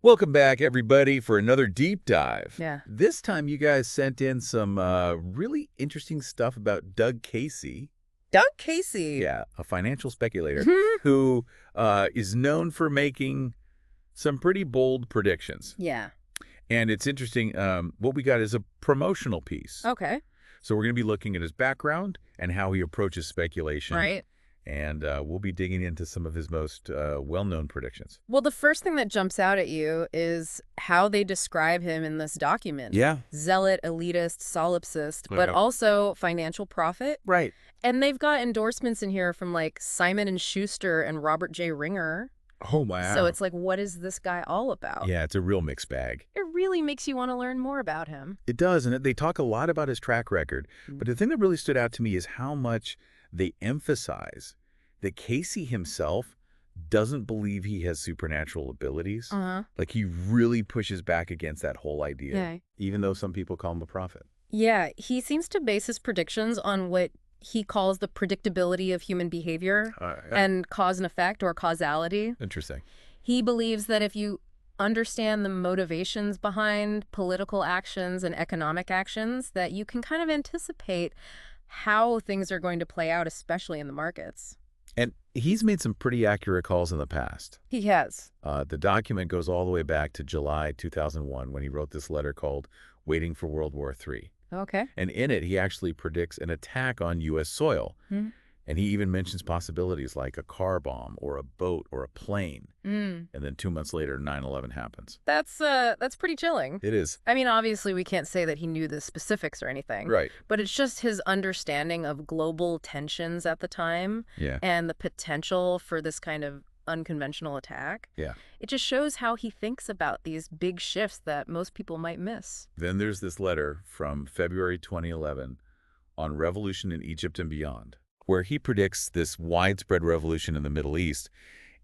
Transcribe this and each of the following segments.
Welcome back, everybody, for another deep dive. Yeah. This time, you guys sent in some really interesting stuff about Doug Casey. Doug Casey. Yeah, a financial speculator who is known for making some pretty bold predictions. Yeah. And it's interesting. What we got is a promotional piece. Okay. So we're going to be looking at his background and how he approaches speculation. Right. And we'll be digging into some of his most well-known predictions. Well, the first thing that jumps out at you is how they describe him in this document. Yeah. Zealot, elitist, solipsist, but also financial prophet. Right. And they've got endorsements in here from like Simon & Schuster and Robert J. Ringer. Oh, wow. So it's like, what is this guy all about? Yeah, it's a real mixed bag. It really makes you want to learn more about him. It does, and they talk a lot about his track record. But the thing that really stood out to me is how much they emphasize that Casey himself doesn't believe he has supernatural abilities. Like, he really pushes back against that whole idea, even though some people call him a prophet. Yeah, he seems to base his predictions on what he calls the predictability of human behavior and cause and effect, or causality. Interesting. He believes that if you understand the motivations behind political actions and economic actions, that you can kind of anticipate how things are going to play out, especially in the markets. And he's made some pretty accurate calls in the past. He has. The document goes all the way back to July 2001 when he wrote this letter called Waiting for World War III. Okay. And in it, he actually predicts an attack on U.S. soil. And he even mentions possibilities like a car bomb or a boat or a plane. And then 2 months later, 9/11 happens. That's pretty chilling. It is. I mean, obviously, we can't say that he knew the specifics or anything. Right. But it's just his understanding of global tensions at the time and the potential for this kind of unconventional attack. Yeah. It just shows how he thinks about these big shifts that most people might miss. Then there's this letter from February 2011 on revolution in Egypt and beyond, where he predicts this widespread revolution in the Middle East.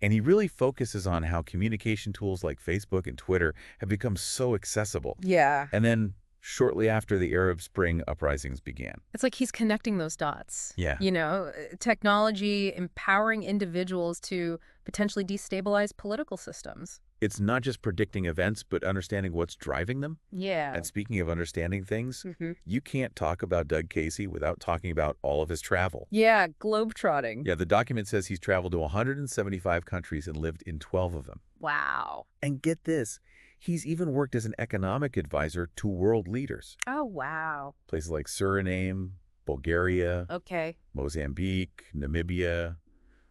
And he really focuses on how communication tools like Facebook and Twitter have become so accessible. Yeah. And then shortly after the Arab Spring uprisings began. It's like he's connecting those dots. Yeah. You know, technology empowering individuals to potentially destabilize political systems. It's not just predicting events, but understanding what's driving them. Yeah. And speaking of understanding things, you can't talk about Doug Casey without talking about all of his travel. Yeah, globetrotting. Yeah, the document says he's traveled to 175 countries and lived in 12 of them. Wow. And get this, he's even worked as an economic advisor to world leaders. Oh, wow. Places like Suriname, Bulgaria, Mozambique, Namibia,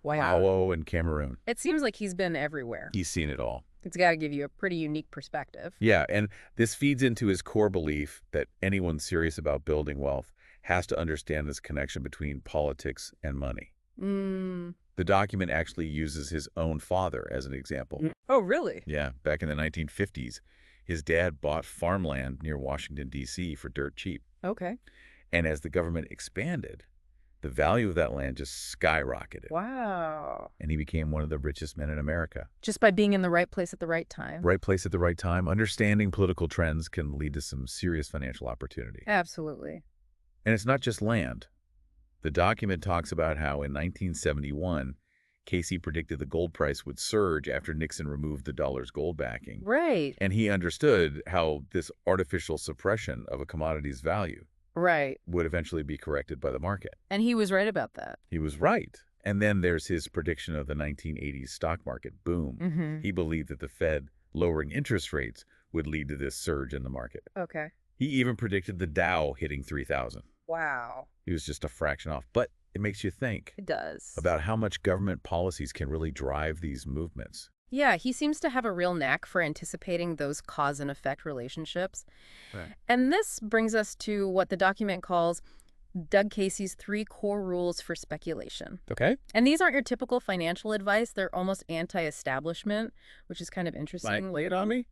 Laos, and Cameroon. It seems like he's been everywhere. He's seen it all. It's got to give you a pretty unique perspective. Yeah, and this feeds into his core belief that anyone serious about building wealth has to understand this connection between politics and money. The document actually uses his own father as an example. Oh, really? Yeah, back in the 1950s, his dad bought farmland near Washington, D.C. for dirt cheap. Okay. And as the government expanded, the value of that land just skyrocketed. Wow. And he became one of the richest men in America. Just by being in the right place at the right time. Right place at the right time. Understanding political trends can lead to some serious financial opportunity. Absolutely. And it's not just land. The document talks about how in 1971, Casey predicted the gold price would surge after Nixon removed the dollar's gold backing. Right. And he understood how this artificial suppression of a commodity's value would eventually be corrected by the market. And he was right about that. He was right. And then there's his prediction of the 1980s stock market boom. He believed that the Fed lowering interest rates would lead to this surge in the market. Okay. He even predicted the Dow hitting 3,000. Wow. He was just a fraction off. But it makes you think. It does. About how much government policies can really drive these movements. Yeah, he seems to have a real knack for anticipating those cause and effect relationships. Right. And this brings us to what the document calls Doug Casey's 3 core rules for speculation. Okay. And these aren't your typical financial advice. They're almost anti-establishment, which is kind of interesting. Lay it on me.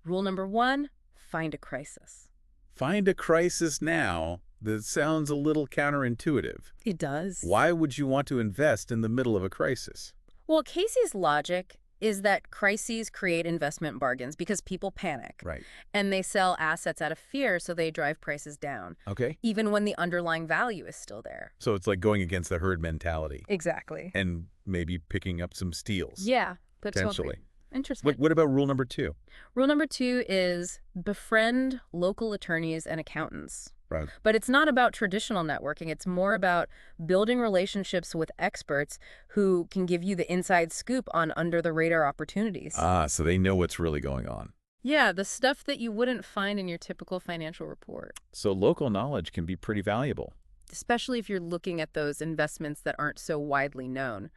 Rule number 1, find a crisis. Find a crisis now. That sounds a little counterintuitive. It does. Why would you want to invest in the middle of a crisis? Well, Casey's logic is that crises create investment bargains because people panic. Right. And they sell assets out of fear, so they drive prices down. Okay. Even when the underlying value is still there. So it's like going against the herd mentality. Exactly. And maybe picking up some steals. Yeah, potentially. Interesting. What about rule number 2? Rule number 2 is befriend local attorneys and accountants. Right. But it's not about traditional networking. It's more about building relationships with experts who can give you the inside scoop on under-the-radar opportunities. So they know what's really going on. Yeah, the stuff that you wouldn't find in your typical financial report. So local knowledge can be pretty valuable. Especially if you're looking at those investments that aren't so widely known.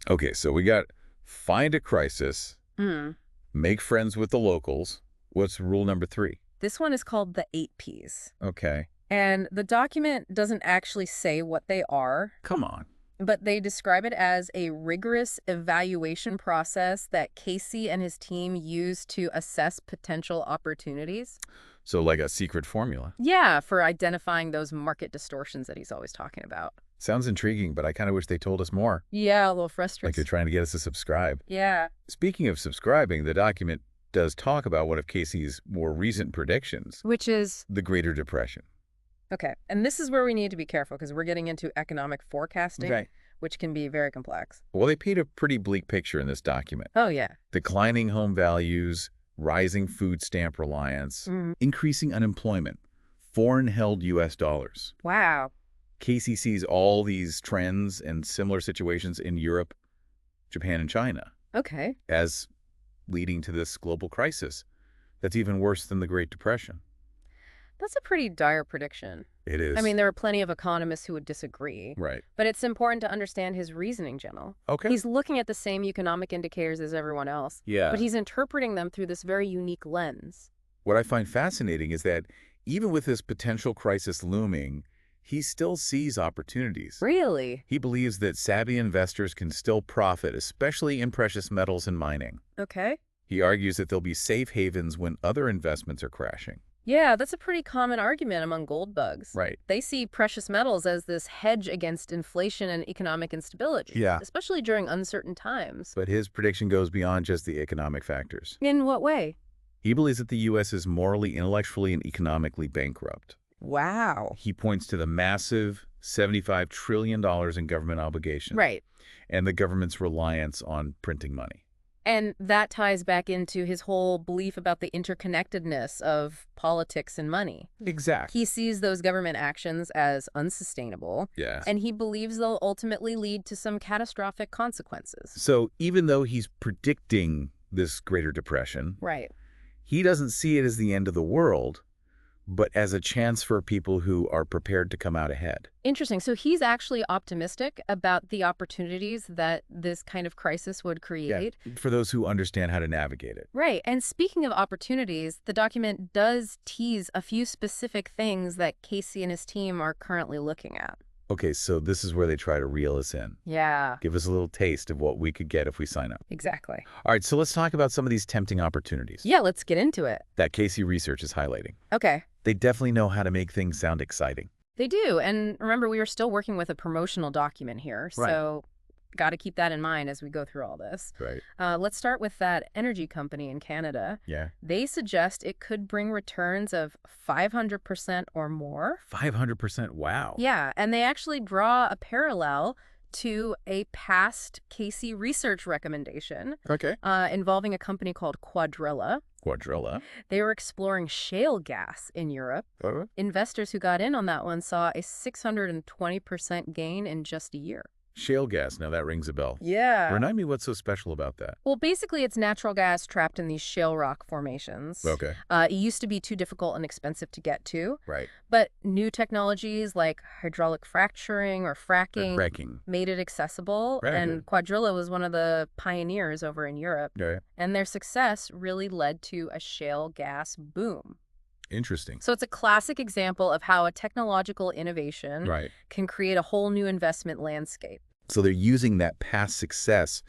Okay, so we got find a crisis, make friends with the locals. What's rule number 3? This one is called the 8 Ps. Okay. And the document doesn't actually say what they are. Come on. But they describe it as a rigorous evaluation process that Casey and his team use to assess potential opportunities. So like a secret formula. Yeah, for identifying those market distortions that he's always talking about. Sounds intriguing, but I kind of wish they told us more. Yeah, a little Like frustrating. they're trying to get us to subscribe. Yeah. Speaking of subscribing, the document does talk about one of Casey's more recent predictions, Which is, the Greater Depression. okay, and this is where we need to be careful because we're getting into economic forecasting, which can be very complex. Well, they paint a pretty bleak picture in this document. Oh, yeah. Declining home values, rising food stamp reliance, increasing unemployment, foreign-held U.S. dollars. Wow. Casey sees all these trends and similar situations in Europe, Japan, and China Okay. as leading to this global crisis that's even worse than the Great Depression. That's a pretty dire prediction. It is. I mean, there are plenty of economists who would disagree. Right. But it's important to understand his reasoning, General. Okay. He's looking at the same economic indicators as everyone else. Yeah. But he's interpreting them through this very unique lens. What I find fascinating is that even with this potential crisis looming, he still sees opportunities. Really? He believes that savvy investors can still profit, especially in precious metals and mining. Okay. He argues that there'll be safe havens when other investments are crashing. Yeah, that's a pretty common argument among gold bugs. Right. They see precious metals as this hedge against inflation and economic instability. Yeah. Especially during uncertain times. But his prediction goes beyond just the economic factors. In what way? He believes that the U.S. is morally, intellectually, and economically bankrupt. Wow. He points to the massive $75 trillion in government obligations. Right. And the government's reliance on printing money. And that ties back into his whole belief about the interconnectedness of politics and money. Exactly. He sees those government actions as unsustainable. Yeah. And he believes they'll ultimately lead to some catastrophic consequences. So even though he's predicting this Greater Depression, Right. he doesn't see it as the end of the world, but as a chance for people who are prepared to come out ahead. Interesting. So he's actually optimistic about the opportunities that this kind of crisis would create. Yeah, for those who understand how to navigate it. Right. And speaking of opportunities, the document does tease a few specific things that Casey and his team are currently looking at. Okay, so this is where they try to reel us in. Yeah. Give us a little taste of what we could get if we sign up. Exactly. All right, so let's talk about some of these tempting opportunities Yeah, let's get into it. that Casey Research is highlighting. Okay. They definitely know how to make things sound exciting. They do. And remember, we are still working with a promotional document here. Right. So got to keep that in mind as we go through all this. Right. Let's start with that energy company in Canada. Yeah. They suggest it could bring returns of 500% or more. 500%, wow. Yeah, and they actually draw a parallel to a past Casey Research recommendation Okay. involving a company called Quadrilla. Quadrilla. They were exploring shale gas in Europe. Investors who got in on that one saw a 620% gain in just a year. Shale gas, now that rings a bell. Yeah. Remind me what's so special about that. Well, basically, it's natural gas trapped in these shale rock formations. Okay. It used to be too difficult and expensive to get to. Right. But new technologies like hydraulic fracturing or fracking Fracking. made it accessible. Very And Quadrilla was one of the pioneers over in Europe. Okay. And their success really led to a shale gas boom. Interesting. So it's a classic example of how a technological innovation Right. can create a whole new investment landscape. So they're using that past success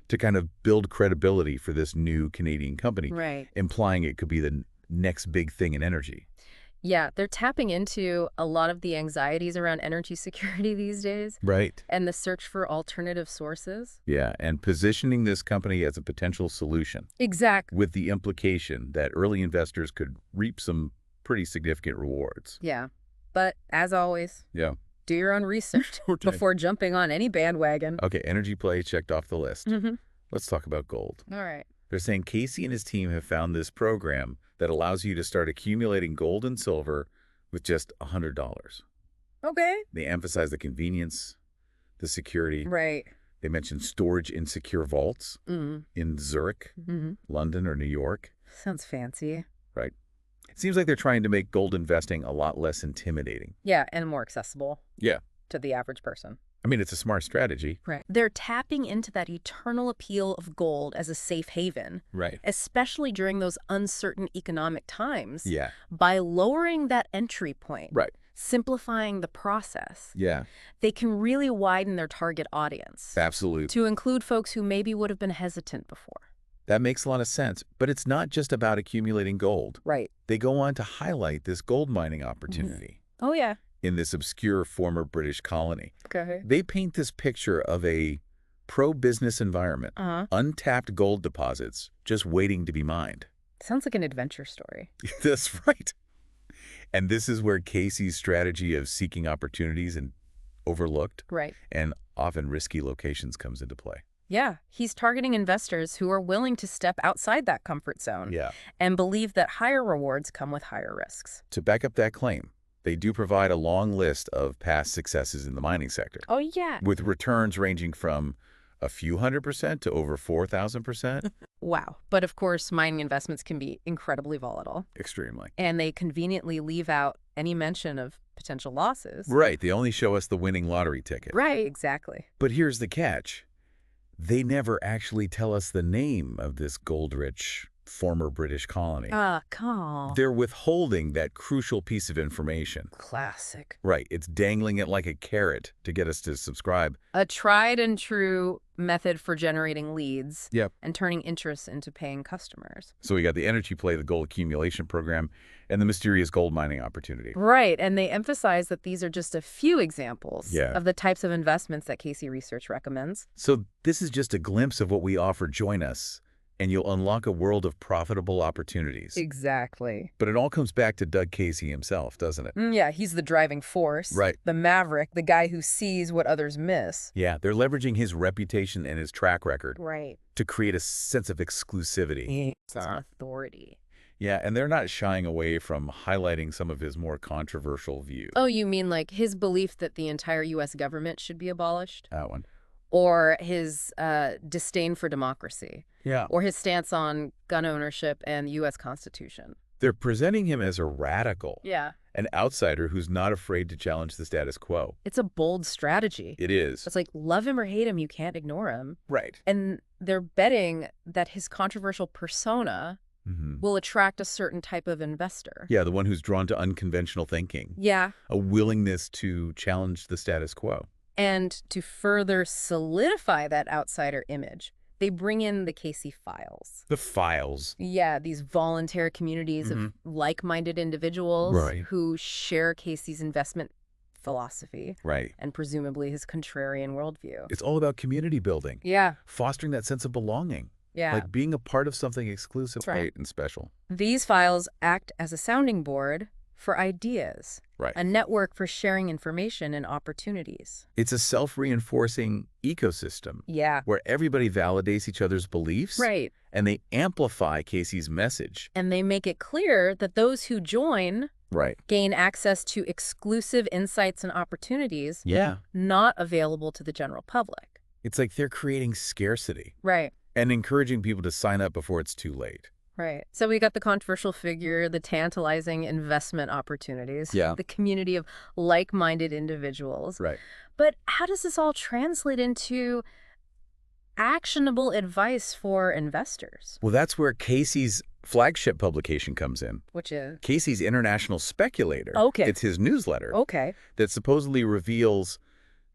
to kind of build credibility for this new Canadian company, Right. implying it could be the next big thing in energy. Yeah, they're tapping into a lot of the anxieties around energy security these days Right. and the search for alternative sources. Yeah, and positioning this company as a potential solution Exactly. with the implication that early investors could reap some pretty significant rewards. Yeah. But as always, Yeah. do your own research Okay. before jumping on any bandwagon. Okay, energy play checked off the list. Mm-hmm. Let's talk about gold. All right. They're saying Casey and his team have found this program that allows you to start accumulating gold and silver with just $100. Okay. They emphasize the convenience, the security. Right. They mention storage in secure vaults in Zurich, London, or New York. Sounds fancy. Right. It seems like they're trying to make gold investing a lot less intimidating. Yeah, and more accessible. Yeah. To the average person. I mean, it's a smart strategy. Right. They're tapping into that eternal appeal of gold as a safe haven. Right. Especially during those uncertain economic times. Yeah. By lowering that entry point. Right. Simplifying the process. Yeah. They can really widen their target audience. Absolutely. To include folks who maybe would have been hesitant before. That makes a lot of sense. But it's not just about accumulating gold. Right. They go on to highlight this gold mining opportunity. Oh, yeah. In this obscure former British colony. Okay. They paint this picture of a pro-business environment, untapped gold deposits just waiting to be mined. Sounds like an adventure story. That's right. And this is where Casey's strategy of seeking opportunities and overlooked and often risky locations comes into play. Yeah, he's targeting investors who are willing to step outside that comfort zone and believe that higher rewards come with higher risks. To back up that claim, they do provide a long list of past successes in the mining sector. Oh, yeah. With returns ranging from a few 100% to over 4,000%. Wow. But of course, mining investments can be incredibly volatile. Extremely. And they conveniently leave out any mention of potential losses. Right. They only show us the winning lottery ticket. Right, exactly. But here's the catch. They never actually tell us the name of this gold-rich former British colony. Come on. They're withholding that crucial piece of information. Classic. Right. It's dangling it like a carrot to get us to subscribe. A tried and true method for generating leads Yep. and turning interest into paying customers. So we got the energy play, the gold accumulation program, and the mysterious gold mining opportunity. Right. And they emphasize that these are just a few examples Yeah. of the types of investments that Casey Research recommends. So this is just a glimpse of what we offer. Join us, and you'll unlock a world of profitable opportunities. Exactly. But it all comes back to Doug Casey himself, doesn't it? Yeah, he's the driving force. Right. The maverick, the guy who sees what others miss. Yeah, they're leveraging his reputation and his track record Right. to create a sense of exclusivity. Authority. Yeah, and they're not shying away from highlighting some of his more controversial views. Oh, you mean like his belief that the entire U.S. government should be abolished? That one. Or his disdain for democracy? Yeah. Or his stance on gun ownership and the U.S. Constitution? They're presenting him as a radical. Yeah. An outsider who's not afraid to challenge the status quo. It's a bold strategy. It is. It's like, love him or hate him, you can't ignore him. Right. And they're betting that his controversial persona will attract a certain type of investor. Yeah, the one who's drawn to unconventional thinking. Yeah. A willingness to challenge the status quo. And to further solidify that outsider image, they bring in the Casey files. The files. Yeah, these voluntary communities of like-minded individuals who share Casey's investment philosophy. Right. And presumably his contrarian worldview. It's all about community building. Yeah. Fostering that sense of belonging. Yeah. Like being a part of something exclusive and special. These files act as a sounding board for ideas. Right. A network for sharing information and opportunities. It's a self-reinforcing ecosystem. Yeah. Where everybody validates each other's beliefs. Right. And they amplify Casey's message. And they make it clear that those who join gain access to exclusive insights and opportunities not available to the general public. It's like they're creating scarcity. Right. And encouraging people to sign up before it's too late. Right. So we got the controversial figure, the tantalizing investment opportunities, the community of like-minded individuals. Right. But how does this all translate into actionable advice for investors? Well, that's where Casey's flagship publication comes in. Which is? Casey's International Speculator. Okay. It's his newsletter. Okay. That supposedly reveals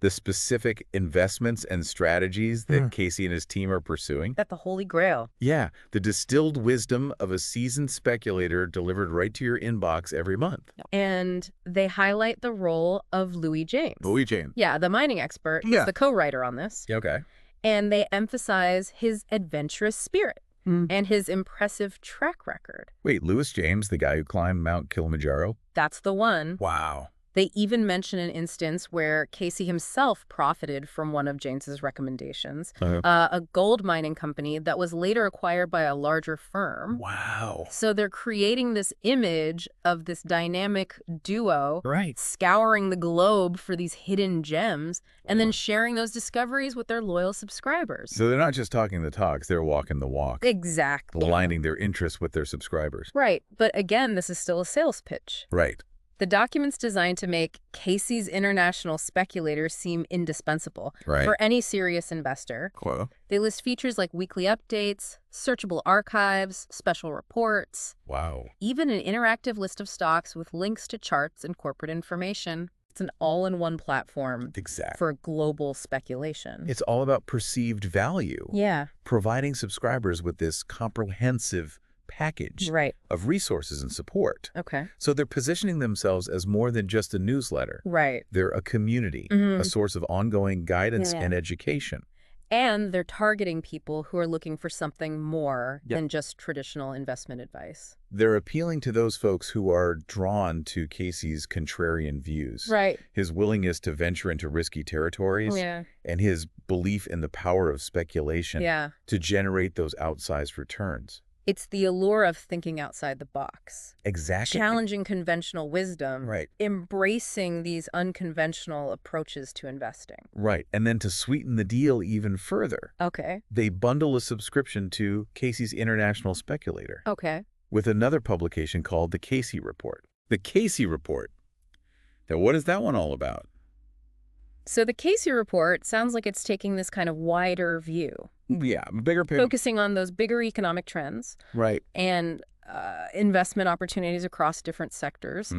the specific investments and strategies that Casey and his team are pursuing. That the holy grail. Yeah, the distilled wisdom of a seasoned speculator delivered right to your inbox every month. And they highlight the role of Louis James. Louis James. Yeah, the mining expert. He's the co-writer on this. Okay. And they emphasize his adventurous spirit and his impressive track record. Wait, Louis James, the guy who climbed Mount Kilimanjaro? That's the one. Wow. They even mention an instance where Casey himself profited from one of James's recommendations, a gold mining company that was later acquired by a larger firm. Wow. So they're creating this image of this dynamic duo Right. scouring the globe for these hidden gems and then sharing those discoveries with their loyal subscribers. So they're not just talking the talks, they're walking the walk. Exactly. Aligning their interests with their subscribers. Right. But again, this is still a sales pitch. Right. The document's designed to make Casey's international speculators seem indispensable for any serious investor. Cool. They list features like weekly updates, searchable archives, special reports. Wow. Even an interactive list of stocks with links to charts and corporate information. It's an all-in-one platform for global speculation. It's all about perceived value. Yeah. Providing subscribers with this comprehensive package of resources and support. Okay. So they're positioning themselves as more than just a newsletter. Right. They're a community, a source of ongoing guidance and education. And they're targeting people who are looking for something more than just traditional investment advice. They're appealing to those folks who are drawn to Casey's contrarian views. Right. His willingness to venture into risky territories and his belief in the power of speculation to generate those outsized returns. It's the allure of thinking outside the box. Exactly. Challenging conventional wisdom. Right. Embracing these unconventional approaches to investing. Right. And then to sweeten the deal even further. Okay. They bundle a subscription to Casey's International Speculator. Okay. With another publication called the Casey Report. The Casey Report. Now, what is that one all about? So the Casey Report sounds like it's taking this kind of wider view. Yeah, bigger picture. Focusing on those bigger economic trends. Right. And investment opportunities across different sectors.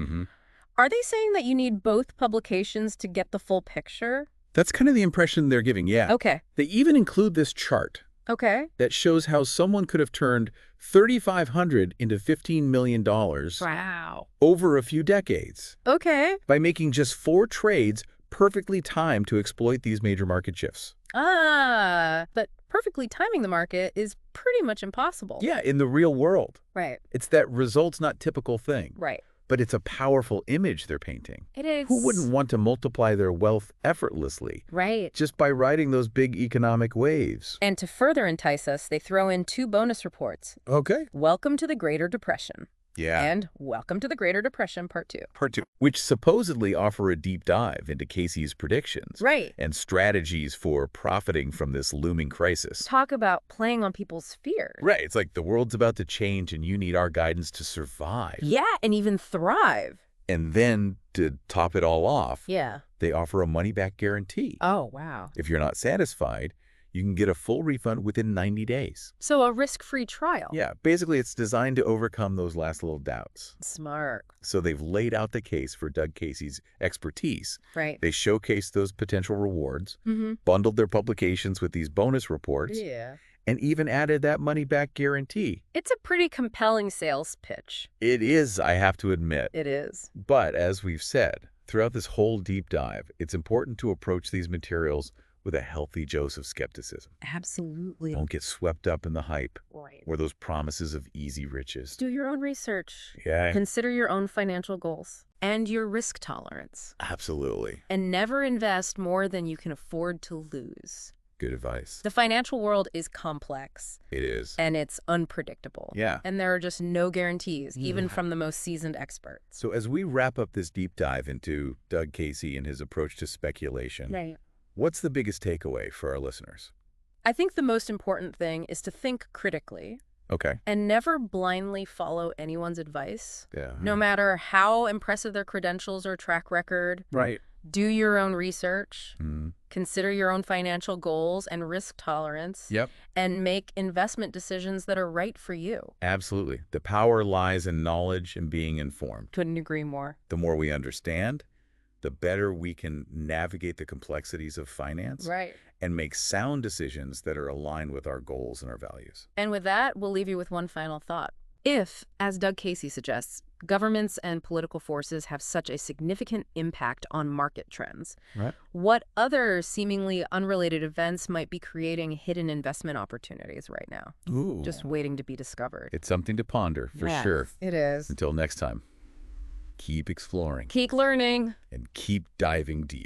Are they saying that you need both publications to get the full picture? That's kind of the impression they're giving, yeah. Okay. They even include this chart. Okay. That shows how someone could have turned $3,500 into $15 million. Wow. Over a few decades. Okay. By making just 4 trades perfectly timed to exploit these major market shifts. But perfectly timing the market is pretty much impossible. Yeah, in the real world. Right. It's that results not typical thing. Right. But it's a powerful image they're painting. It is. Who wouldn't want to multiply their wealth effortlessly? Right. Just by riding those big economic waves. And to further entice us, they throw in 2 bonus reports. Okay. Welcome to the Greater Depression. Yeah. And Welcome to the Greater Depression, Part 2. Part 2. Which supposedly offer a deep dive into Casey's predictions. Right. And strategies for profiting from this looming crisis. Talk about playing on people's fears. Right. It's like the world's about to change and you need our guidance to survive. Yeah, and even thrive. And then, to top it all off, they offer a money-back guarantee. Oh, wow. If you're not satisfied, you can get a full refund within 90 days. So a risk-free trial. Yeah, basically it's designed to overcome those last little doubts. Smart. So they've laid out the case for Doug Casey's expertise. Right. They showcased those potential rewards, bundled their publications with these bonus reports, and even added that money-back guarantee. It's a pretty compelling sales pitch. It is, I have to admit. It is. But as we've said, throughout this whole deep dive, it's important to approach these materials with a healthy dose of skepticism. Absolutely. Don't get swept up in the hype Right. or those promises of easy riches. Do your own research. Yeah. Consider your own financial goals and your risk tolerance. Absolutely. And never invest more than you can afford to lose. Good advice. The financial world is complex. It is. And it's unpredictable. Yeah. And there are just no guarantees, even from the most seasoned experts. So as we wrap up this deep dive into Doug Casey and his approach to speculation, Right. what's the biggest takeaway for our listeners? I think the most important thing is to think critically. Okay. And never blindly follow anyone's advice. Yeah. No matter how impressive their credentials or track record. Right. Do your own research. Mm. Consider your own financial goals and risk tolerance. Yep. And make investment decisions that are right for you. Absolutely. The power lies in knowledge and being informed. Couldn't agree more. The more we understand, the better we can navigate the complexities of finance. Right. And make sound decisions that are aligned with our goals and our values. And with that, we'll leave you with one final thought. If, as Doug Casey suggests, governments and political forces have such a significant impact on market trends, right, what other seemingly unrelated events might be creating hidden investment opportunities right now? Ooh. Just waiting to be discovered. It's something to ponder, for sure. It is. Until next time. Keep exploring Keep learning. and keep diving deep.